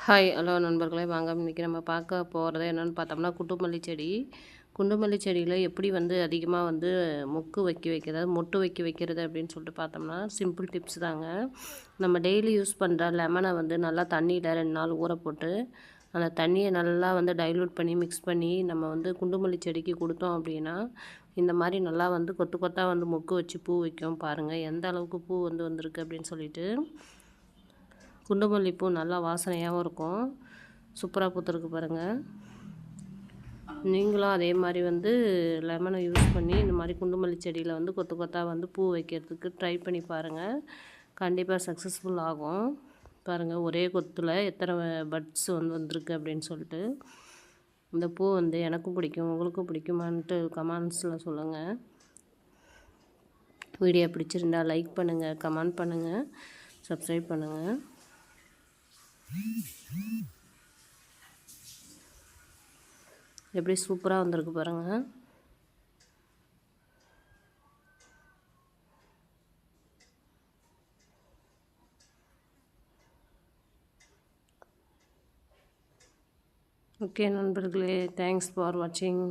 Hi hello நண்பர்களே, வாங்க இன்றைக்கி நம்ம பார்க்க போகிறது என்னென்னு பார்த்தோம்னா குண்டுமல்லி செடி. குண்டுமல்லி செடியில் எப்படி அதிகமாக மொக்கு வைக்கிறது, மொட்டு வைக்கிறது அப்படின்னு சொல்லிட்டு பார்த்தோம்னா சிம்பிள் டிப்ஸ் தாங்க. நம்ம டெய்லி யூஸ் பண்ணுற லெமனை நல்லா தண்ணியில் 2 நாள் ஊற போட்டு அந்த தண்ணியை நல்லா டைல்யூட் பண்ணி மிக்ஸ் பண்ணி நம்ம குண்டுமல்லி செடிக்கு கொடுத்தோம் அப்படின்னா இந்த மாதிரி நல்லா கொத்து கொத்தாக மொக்கு வச்சு பூ வைக்கும். பாருங்கள் எந்த அளவுக்கு பூ வந்திருக்கு அப்படின்னு சொல்லிட்டு. குண்டுமல்லி பூ நல்லா வாசனையாகவும் இருக்கும். சூப்பராக பூத்துருக்கு பாருங்கள். நீங்களும் அதே மாதிரி லெமனை யூஸ் பண்ணி இந்த மாதிரி குண்டுமல்லி செடியில் கொத்து கொத்தாக பூ வைக்கிறதுக்கு ட்ரை பண்ணி பாருங்கள். கண்டிப்பாக சக்ஸஸ்ஃபுல் ஆகும். பாருங்கள் ஒரே கொத்தில் எத்தனை பட்ஸ் வந்திருக்கு அப்படின்னு சொல்லிட்டு. இந்த பூ எனக்கும் பிடிக்கும், உங்களுக்கும் பிடிக்குமான்ட்டு கமெண்ட்ஸில் சொல்லுங்கள். வீடியோ பிடிச்சிருந்தால் லைக் பண்ணுங்கள், கமெண்ட் பண்ணுங்கள், சப்ஸ்கிரைப் பண்ணுங்கள். எப்படி சூப்பராக வந்திருக்கு பாருங்கள். ஓகே நண்பர்களே, தேங்க்ஸ் ஃபார் வாட்சிங்.